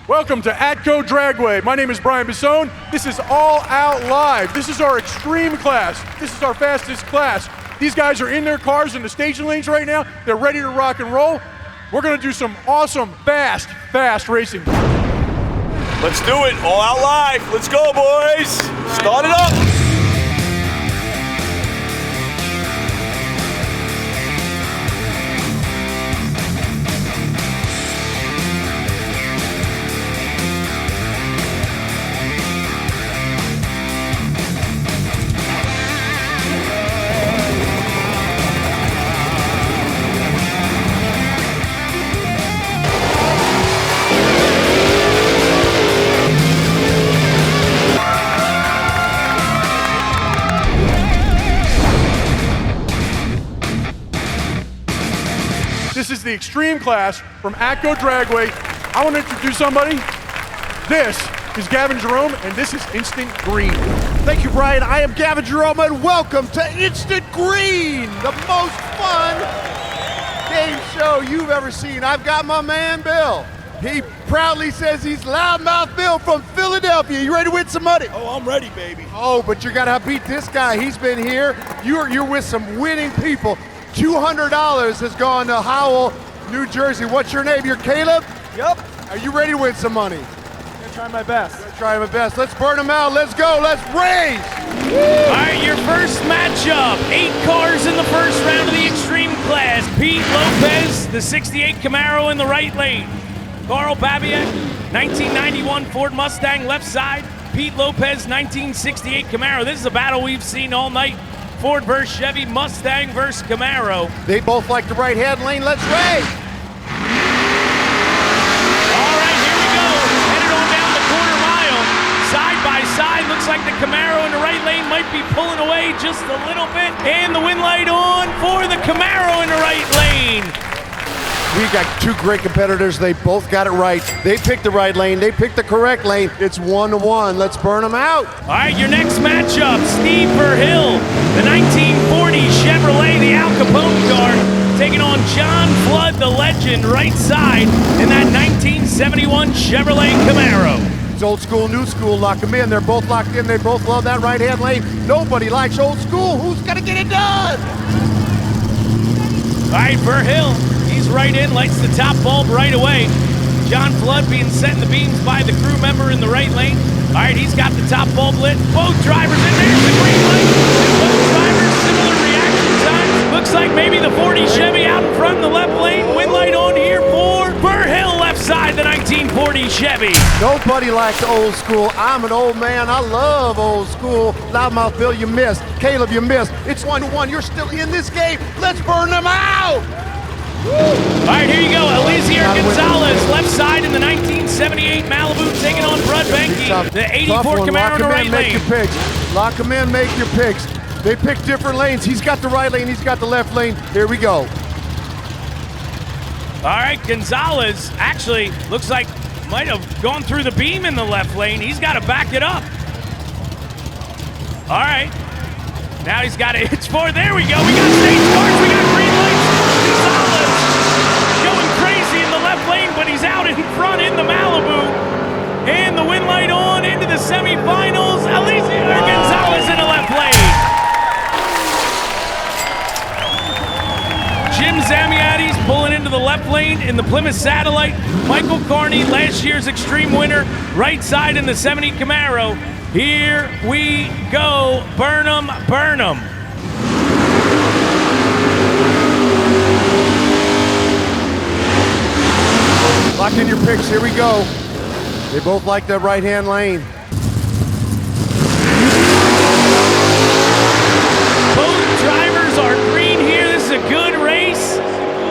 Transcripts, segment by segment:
Welcome to Atco Dragway. My name is Brian Bissone. This is All Out Live. This is our extreme class. This is our fastest class. These guys are in their cars in the staging lanes right now. They're ready to rock and roll. We're gonna do some awesome, fast racing. Let's do it, All Out Live. Let's go, boys. Start it up. This is the extreme class from Atco Dragway. I want to introduce somebody. This is Gavin Jerome, and this is Instant Green. Thank you, Brian. I am Gavin Jerome, and welcome to Instant Green, the most fun game show you've ever seen. I've got my man, Bill. He proudly says he's Loudmouth Bill from Philadelphia. You ready to win some money? Oh, I'm ready, baby. Oh, but you gotta beat this guy. He's been here. You're with some winning people. $200 has gone to Howell, New Jersey. What's your name? You're Caleb? Yep. Are you ready to win some money? I'm gonna try my best. I'm trying my best. Let's burn them out. Let's go. Let's race. All right, your first matchup. 8 cars in the first round of the extreme class. Pete Lopez, the 68 Camaro in the right lane. Carl Babiak, 1991 Ford Mustang left side. Pete Lopez, 1968 Camaro. This is a battle we've seen all night. Ford versus Chevy, Mustang versus Camaro. They both like the right-hand lane. Let's race. All right, here we go. Headed on down the quarter mile. Side by side, looks like the Camaro in the right lane might be pulling away just a little bit. And the wind light on for the Camaro in the right lane. We got two great competitors. They both got it right. They picked the right lane. They picked the correct lane. It's 1-1. Let's burn them out. All right, your next matchup, Steve Verhill, the 1940 Chevrolet, the Al Capone car, taking on John Flood, the legend, right side in that 1971 Chevrolet Camaro. It's old school, new school. Lock them in. They're both locked in. They both love that right-hand lane. Nobody likes old school. Who's going to get it done? All right, Verhill, he's right in, lights the top bulb right away. John Flood being set in the beams by the crew member in the right lane. All right, he's got the top bulb lit. Both drivers in there's the green light. And both drivers, similar reaction times. Looks like maybe the 40 Chevy out in front in the left lane. Wind light on here for Verhill, left side, the 1940 Chevy. Nobody likes old school. I'm an old man. I love old school. Loudmouth Bill, you missed. Caleb, you missed. It's 1-1. You're still in this game. Let's burn them out. All right, here you go. Eliezer Gonzalez, left side in the 1978 Malibu, taking on Brud Benke. The 84 Camaro in the right make lane. your picks. Lock them in, make your picks. They pick different lanes. He's got the right lane. He's got the left lane. Here we go. All right, Gonzalez actually looks like might have gone through the beam in the left lane. He's got to back it up. All right. Now he's got it. It's for. There we go. We got stage cars. We got green lights. Gonzalez going crazy in the left lane, but he's out in front in the Malibu. And the wind light on into the semifinals. Eliezer Gonzalez in the left lane. Jim Zamiati's pulling into the left lane in the Plymouth Satellite. Michael Carney, last year's Extreme winner, right side in the 70 Camaro. Here we go. Burn 'em, burn 'em. Lock in your picks. Here we go. They both like that right-hand lane. Both drivers are green here. This is a good race.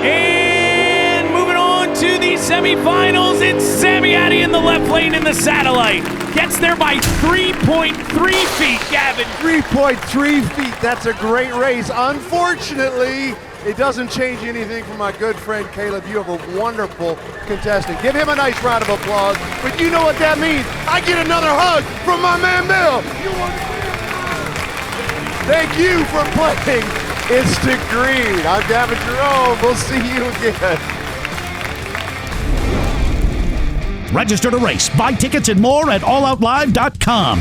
And moving on to the semifinals, it's Zamiati in the left lane in the Satellite. Gets there by 3.3 feet, Gavin. 3.3 feet. That's a great race. Unfortunately, it doesn't change anything for my good friend Caleb. You have a wonderful contestant. Give him a nice round of applause. But you know what that means. I get another hug from my man Bill. Thank you for playing Instant Green. I'm Gavin Jerome. We'll see you again. Register to race, buy tickets and more at alloutlive.com.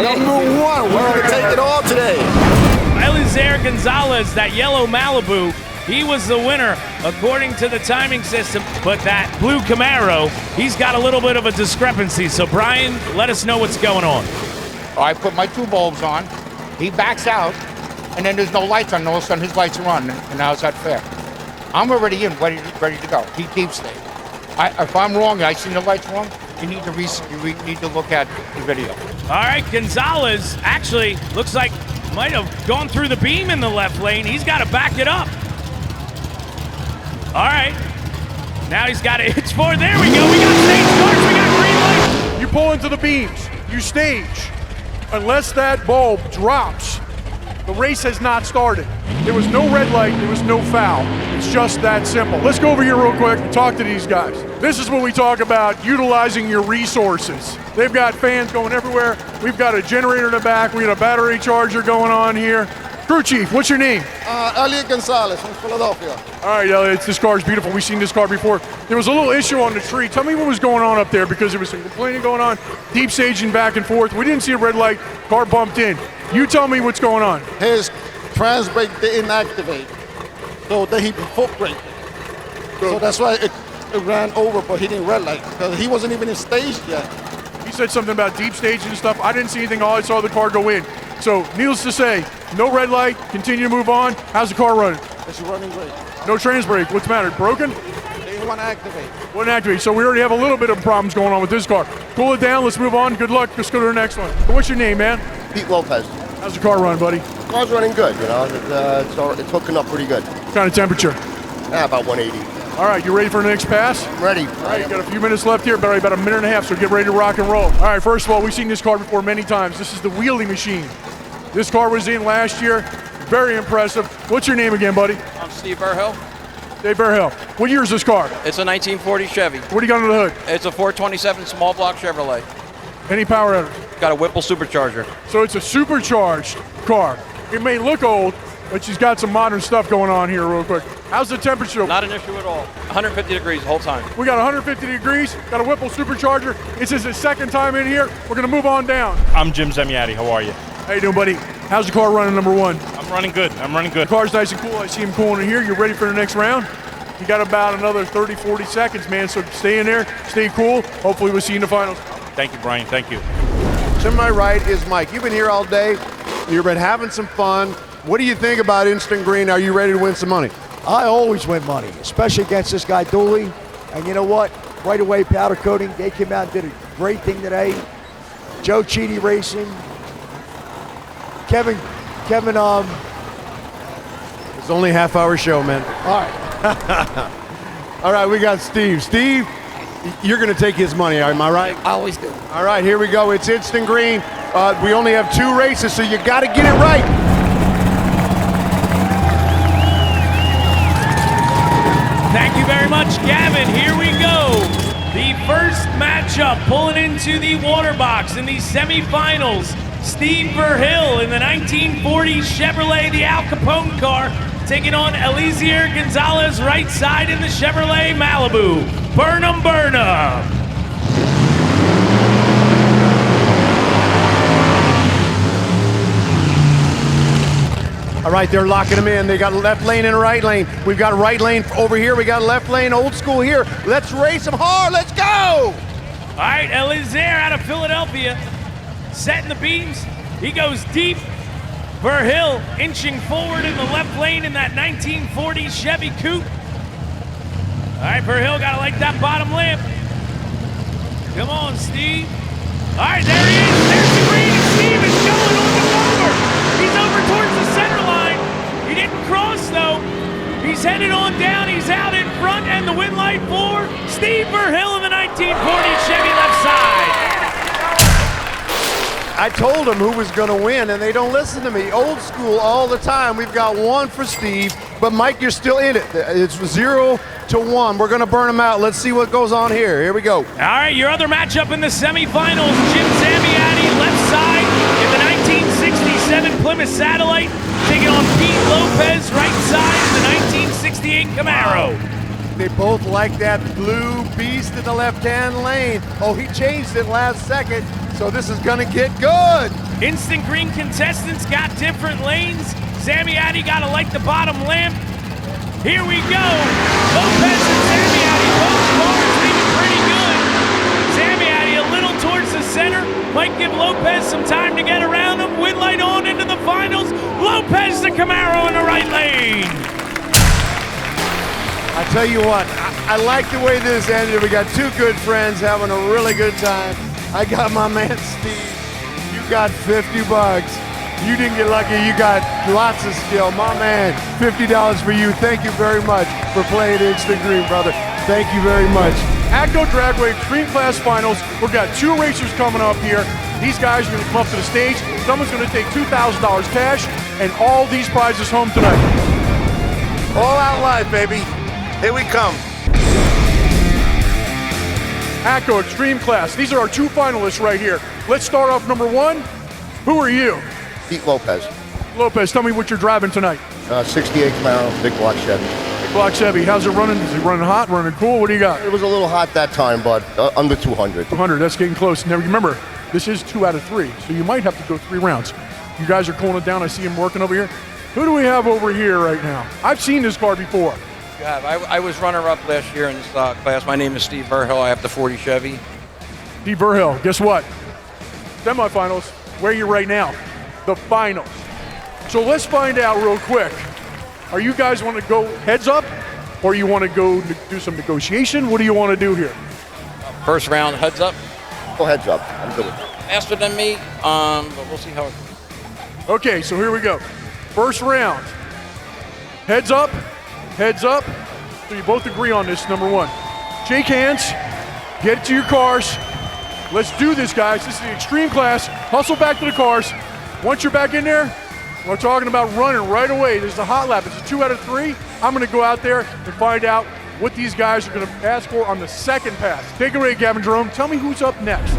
Number one, we're going to take it all today. Eliezer Gonzalez, that yellow Malibu, he was the winner according to the timing system, but that blue Camaro, he's got a little bit of a discrepancy. So Brian, let us know what's going on. I put my 2 bulbs on, he backs out, and then there's no lights on, and all of a sudden his lights are on, and how's that fair? I'm already in, ready to go. He keeps staying. If I'm wrong, I seen the lights wrong, you need to need to look at the video. All right, Gonzalez actually looks like might have gone through the beam in the left lane. He's got to back it up. All right, now he's got to hitch forward. There we go. We got stage cars. We got green light. You pull into the beams, you stage. Unless that bulb drops, the race has not started. There was no red light, there was no foul. It's just that simple. Let's go over here real quick and talk to these guys. This is what we talk about, utilizing your resources. They've got fans going everywhere. We've got a generator in the back. We got a battery charger going on here. Crew chief, what's your name? Elliot Gonzalez from Philadelphia. All right, Elliot, this car's beautiful. We've seen this car before. There was a little issue on the tree. Tell me what was going on up there, because there was some complaining going on, deep staging back and forth. We didn't see a red light. Car bumped in. You tell me what's going on. His trans brake didn't activate, so then he foot braked. So that's why it ran over, but he didn't red light, because he wasn't even in stage yet. He said something about deep staging and stuff. I didn't see anything. All I saw the car go in. So, needless to say, no red light, continue to move on. How's the car running? It's running great. No trans brake. What's the matter? Broken? They didn't want to activate. Wouldn't activate. So we already have a little bit of problems going on with this car. Cool it down. Let's move on. Good luck. Let's go to the next one. What's your name, man? Pete Lopez. How's the car running, buddy? Car's running good, you know. It's hooking up pretty good. What kind of temperature? About 180. All right, you ready for the next pass? I'm ready. All right, you got a few minutes left here, about a minute and a half, so get ready to rock and roll. All right, first of all, we've seen this car before many times. This is the wheelie machine. This car was in last year. Very impressive. What's your name again, buddy? I'm Steve Verhill. Dave Verhill. What year is this car? It's a 1940 Chevy. What do you got under the hood? It's a 427 small block Chevrolet. Any power out of it? Got a Whipple supercharger. So it's a supercharged car. It may look old, but she's got some modern stuff going on here real quick. How's the temperature? Not an issue at all. 150 degrees the whole time. We got 150 degrees, got a Whipple supercharger. This is his second time in here. We're gonna move on down. I'm Jim Zemiati. How are you? How you doing, buddy? How's the car running, number one? I'm running good. The car's nice and cool. I see him cooling in here. You ready for the next round? You got about another 30, 40 seconds, man, so stay in there, stay cool. Hopefully we'll see you in the finals. Thank you, Brian. Thank you. To my right is Mike. You've been here all day. You've been having some fun. What do you think about Instant Green? Are you ready to win some money? I always win money, especially against this guy Dooley. And you know what? Right away, powder coating. They came out and did a great thing today. Joe Cheedy Racing. Kevin. It's only a half-hour show, man. All right. All right, we got Steve. Steve, you're going to take his money, am I right? I always do. All right, here we go. It's Instant Green. We only have 2 races, so you got to get it right. Thank you very much, Gavin. Here we go. The first matchup pulling into the water box in the semifinals. Steve Verhill in the 1940 Chevrolet, the Al Capone car, taking on Eliezer Gonzalez right side in the Chevrolet Malibu. Burn 'em, burn 'em. All right, they're locking them in. They got left lane and right lane. We've got right lane over here. We got left lane, old school here. Let's race them hard. Let's go. All right, Eliezer out of Philadelphia, setting the beams. He goes deep. Verhill inching forward in the left lane in that 1940 Chevy Coupe. All right, Verhill got to like that bottom lamp. Come on, Steve. All right, there he is. There's the green, and Steve is going on the over. He's over towards the center line. He didn't cross, though. He's headed on down. He's out in front, and the win light for Steve Verhill in the 1940 Chevy left side. I told them who was going to win, and they don't listen to me. Old school all the time. We've got 1 for Steve, but Mike, you're still in it. It's 0-1. We're going to burn them out. Let's see what goes on here. Here we go. All right, your other matchup in the semifinals, Jim Zamiati, left side in the 1967 Plymouth Satellite, taking on Pete Lopez, right side in the 1968 Camaro. They both like that blue beast in the left-hand lane. Oh, he changed it last second, so this is gonna get good. Instant Green contestants got different lanes. Zamiatti got to light the bottom lamp. Here we go. Lopez and Zamiatti, both cars leaving pretty good. Zamiatti a little towards the center. Might give Lopez some time to get around him. Win light on into the finals. Lopez the Camaro in the right lane. I tell you what, I like the way this ended. We got two good friends having a really good time. I got my man Steve. You got $50. You didn't get lucky. You got lots of skill. My man, $50 for you. Thank you very much for playing Instant Green, brother. Thank you very much. Atco Dragway Extreme Class Finals. We've got 2 racers coming up here. These guys are going to come up to the stage. Someone's going to take $2,000 cash and all these prizes home tonight. All Out Live, baby. Here we come. Atco Extreme Class. These are our 2 finalists right here. Let's start off number 1. Who are you? Pete Lopez, Lopez, tell me what you're driving tonight. 68 Camaro, big block Chevy. Big block Chevy. How's it running? Is it running hot, running cool? What do you got? It was a little hot that time, but under 200. 200, that's getting close. Now remember, this is 2 out of 3, so you might have to go 3 rounds. You guys are cooling it down. I see him working over here. Who do we have over here right now? I've seen this car before. Yeah, I was runner-up last year in this class. My name is Steve Verhill. I have the 40 Chevy. Steve Verhill, guess what? Semifinals, where are you right now? The finals. So let's find out real quick. Are you guys want to go heads up, or you want to go do some negotiation? What do you want to do here? First round, heads up. Go heads up. I'm good with it. Faster than me, but we'll see how it goes. Okay, so here we go. First round. Heads up, heads up. So you both agree on this, number 1. Shake hands, get to your cars. Let's do this, guys. This is the extreme class. Hustle back to the cars. Once you're back in there, we're talking about running right away. This is a hot lap. It's a 2 out of 3. I'm going to go out there and find out what these guys are going to ask for on the second pass. Take it away, Gavin Jerome. Tell me who's up next.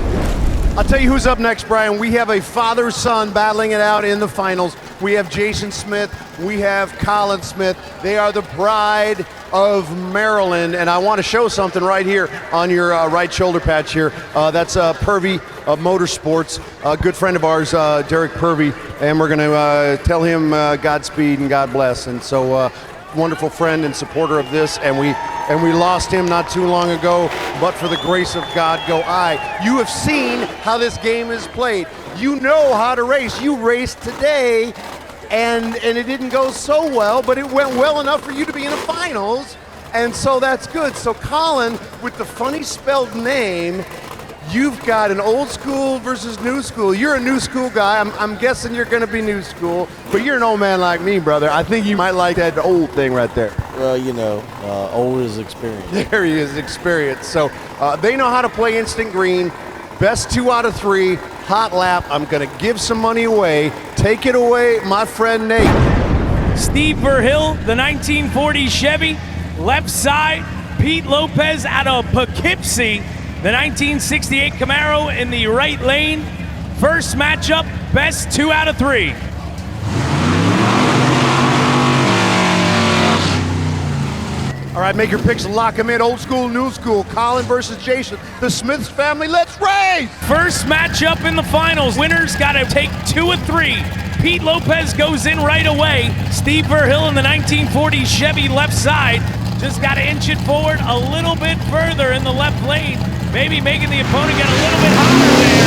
I'll tell you who's up next, Brian. We have a father-son battling it out in the finals. We have Jason Smith. We have Colin Smith. They are the pride of Maryland, and I want to show something right here on your right shoulder patch here. That's Purvey Motorsports, a good friend of ours, Derek Purvey, and we're going to tell him Godspeed and God bless. And so, wonderful friend and supporter of this, and we lost him not too long ago, but for the grace of God go I. You have seen how this game is played. You know how to race. You raced today, and it didn't go so well, but it went well enough for you to be in the finals, and so that's good. So Colin, with the funny spelled name, you've got an old school versus new school. You're a new school guy. I'm guessing you're going to be new school, but you're an old man like me, brother. I think you might like that old thing right there. Well, you know, old is experience. There he is, experience. So they know how to play Instant Green. Best 2 out of 3, hot lap. I'm going to give some money away. Take it away, my friend Nate. Steve Verhill, the 1940 Chevy. Left side, Pete Lopez out of Poughkeepsie. The 1968 Camaro in the right lane. First matchup, best 2 out of 3. All right, make your picks and lock them in. Old school, new school. Colin versus Jason. The Smiths family, let's race! First matchup in the finals. Winners got to take 2 of 3. Pete Lopez goes in right away. Steve Verhill in the 1940 Chevy left side. Just got to inch it forward a little bit further in the left lane. Maybe making the opponent get a little bit hotter there.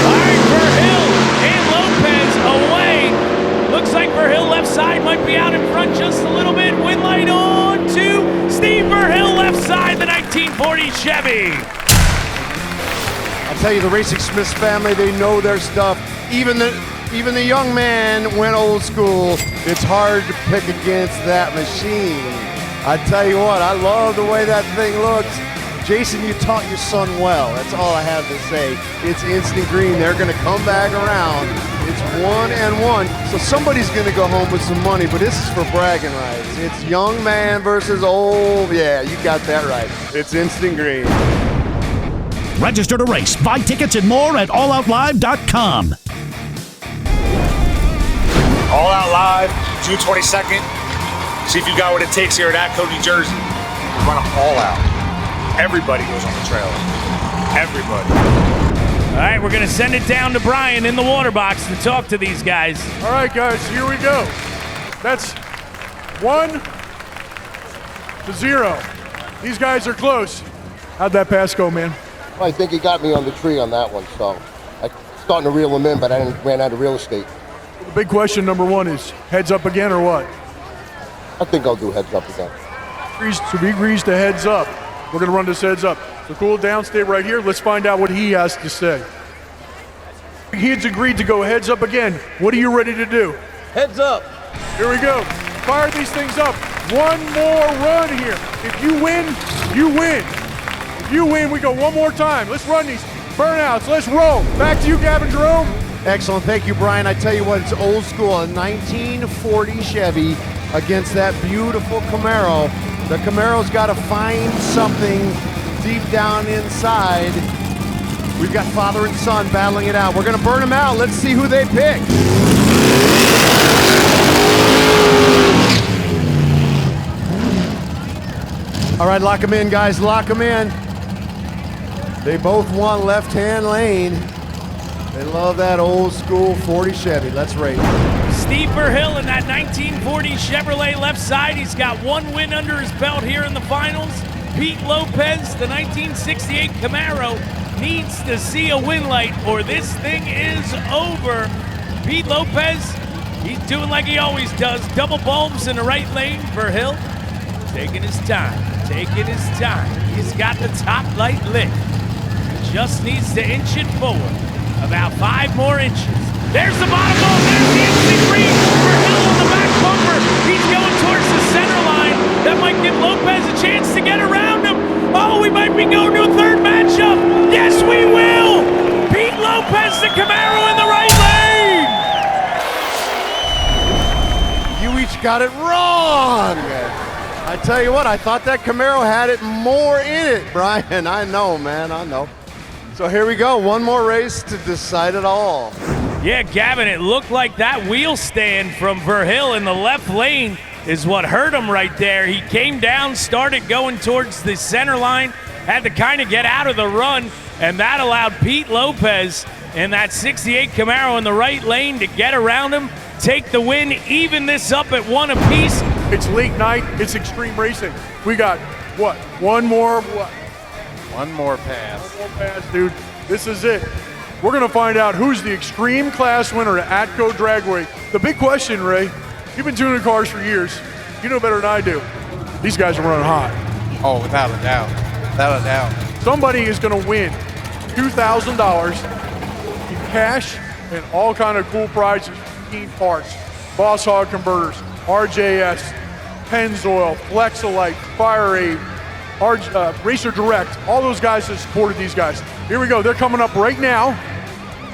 All right, Verhill and Lopez away. Looks like Verhill left side might be out in front just a little bit. Win light on to Steve Verhill left side, the 1940 Chevy. I'll tell you, the Racing Smiths family, they know their stuff. Even the young man went old school. It's hard to pick against that machine. I tell you what, I love the way that thing looks. Jason, you taught your son well. That's all I have to say. It's Instant Green. They're going to come back around. It's 1-1. So somebody's going to go home with some money, but this is for bragging rights. It's young man versus old. Yeah, you got that right. It's Instant Green. Register to race, buy tickets and more at alloutlive.com. All Out Live, June 22nd. See if you got what it takes here at Atco, New Jersey. run them all out. Everybody goes on the trailer. Everybody. All right, we're going to send it down to Brian in the water box to talk to these guys. All right, guys, here we go. That's 1-0. These guys are close. How'd that pass go, man? I think he got me on the tree on that one, so I'm starting to reel him in, but I ran out of real estate. The big question number one is heads up again or what? I think I'll do heads up again. So he agrees to heads up. We're going to run this heads up. So cool down, stay right here. Let's find out what he has to say. He has agreed to go heads up again. What are you ready to do? Heads up. Here we go. Fire these things up. One more run here. If you win, you win. If you win, we go one more time. Let's run these burnouts. Let's roll. Back to you, Gavin Jerome. Excellent. Thank you, Brian. I tell you what, it's old school. A 1940 Chevy against that beautiful Camaro. The Camaro's got to find something deep down inside. We've got father and son battling it out. We're going to burn them out. Let's see who they pick. All right, lock them in, guys. Lock them in. They both want left-hand lane. They love that old school 40 Chevy. Let's race. Steve Verhill in that 1940 Chevrolet left side. He's got one win under his belt here in the finals. Pete Lopez, the 1968 Camaro, needs to see a win light or this thing is over. Pete Lopez, he's doing like he always does. Double bulbs in the right lane. Verhill taking his time, taking his time. He's got the top light lit. Just needs to inch it forward. About 5 more inches. There's the bottom ball. There's the instant green. Verhill on the back bumper. He's going towards the center line. That might give Lopez a chance to get around him. Oh, we might be going to a third matchup. Yes, we will. Pete Lopez, the Camaro in the right lane. You each got it wrong. I tell you what, I thought that Camaro had it more in it, Brian. I know, man, I know. So here we go, one more race to decide it all. Yeah, Gavin, it looked like that wheel stand from Verhill in the left lane is what hurt him right there. He came down, started going towards the center line, had to kind of get out of the run, and that allowed Pete Lopez in that 68 Camaro in the right lane to get around him, take the win, even this up at 1 apiece. It's late night. It's extreme racing. We got, what, one more pass. One more pass, dude. This is it. We're going to find out who's the extreme class winner at Atco Dragway. The big question, Ray, you've been tuning cars for years. You know better than I do. These guys are running hot. Oh, without a doubt. Without a doubt. Somebody is going to win $2,000 in cash and all kind of cool prizes, key parts, Boss Hog converters, RJS, Pennzoil, Flexolite, Fire Aid, Racer Direct, all those guys that supported these guys. Here we go. They're coming up right now.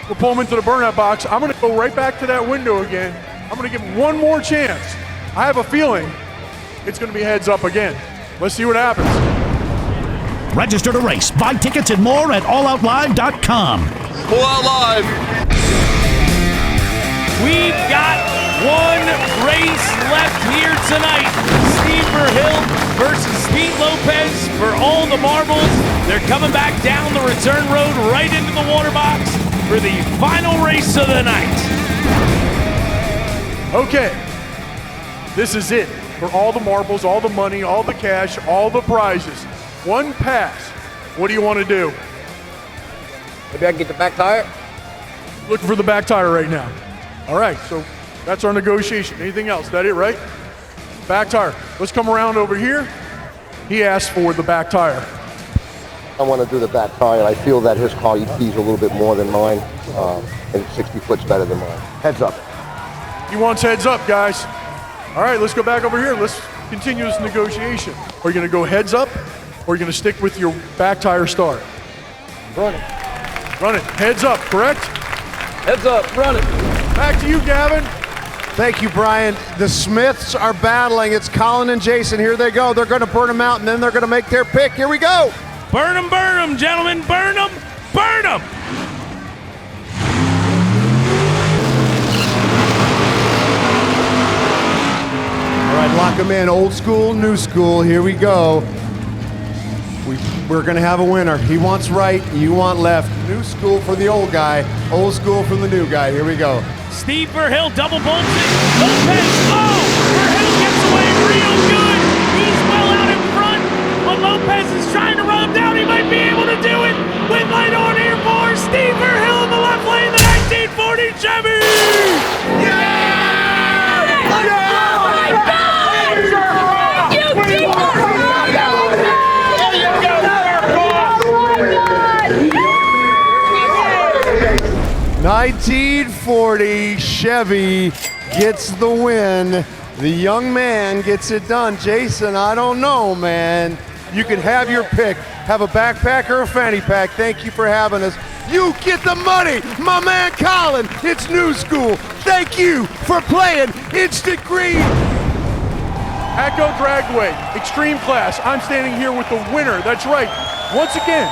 We'll pull them into the burnout box. I'm going to go right back to that window again. I'm going to give them one more chance. I have a feeling it's going to be heads up again. Let's see what happens. Register to race, buy tickets and more at alloutlive.com. All Out Live. We've got one race left here tonight. Steve Verhill versus Pete Lopez for all the marbles. They're coming back down the return road right into the water box for the final race of the night. Okay, this is it for all the marbles, all the money, all the cash, all the prizes. One pass. What do you want to do? Maybe I can get the back tire? Looking for the back tire right now. All right, so that's our negotiation. Anything else? That it, right? Back tire. Let's come around over here. He asked for the back tire. I want to do the back tire, and I feel that his car EP's a little bit more than mine, and 60 foot's better than mine. Heads up. He wants heads up, guys. All right, let's go back over here. Let's continue this negotiation. Are you going to go heads up, or are you going to stick with your back tire start? Run it. Run it. Heads up, correct? Heads up, run it. Back to you, Gavin. Thank you, Brian. The Smiths are battling. It's Colin and Jason. Here they go. They're going to burn them out, and then they're going to make their pick. Here we go. Burn them, gentlemen. Burn them, burn them. All right, lock them in. Old school, new school. Here we go. We're going to have a winner. He wants right, you want left. New school for the old guy, old school from the new guy. Here we go. Steve Verhill double bolts it. Lopez, Verhill gets away real good. He's well out in front, but Lopez is trying to run him down. He might be able to do it with light on here for Steve Verhill in the left lane, the 1940 Chevy. Yeah! 1940 Chevy gets the win. The young man gets it done. Jason, I don't know, man. You can have your pick. Have a backpack or a fanny pack. Thank you for having us. You get the money, my man Colin. It's new school. Thank you for playing Instant Green. Atco Dragway, extreme class. I'm standing here with the winner. That's right. Once again,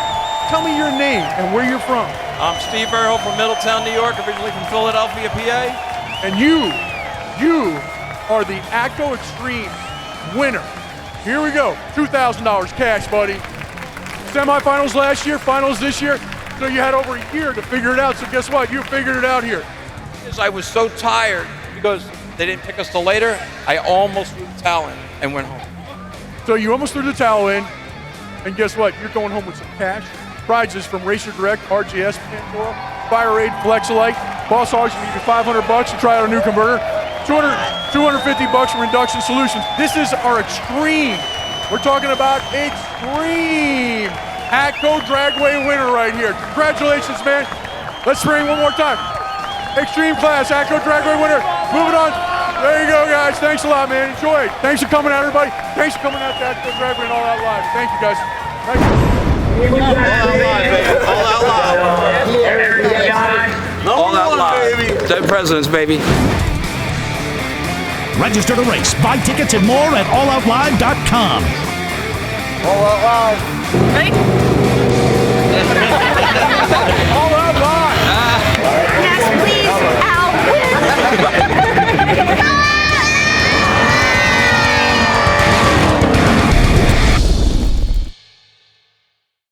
tell me your name and where you're from. I'm Steve Verhill from Middletown, New York, originally from Philadelphia, PA. And you are the Atco Extreme winner. Here we go, $2,000 cash, buddy. Semifinals last year, finals this year. So you had over a year to figure it out. So guess what? You figured it out here. I was so tired because they didn't pick us till later. I almost threw the towel in and went home. So you almost threw the towel in, and guess what? You're going home with some cash. Prizes from Racer Direct, RGS, Pandora, FireAid, Flexolite. Boss Hogs will give you $500 to try out a new converter. $250 from Induction Solutions. This is our extreme. We're talking about extreme Atco Dragway winner right here. Congratulations, man. Let's spring one more time. Extreme class, Atco Dragway winner. Moving on. There you go, guys. Thanks a lot, man. Enjoy it. Thanks for coming out, everybody. Thanks for coming out to Atco Dragway and All Out Live. Thank you, guys. Thank you. All out live. All out live. Dead presidents, baby. Register to race, buy tickets and more at alloutlive.com. All out live. Right?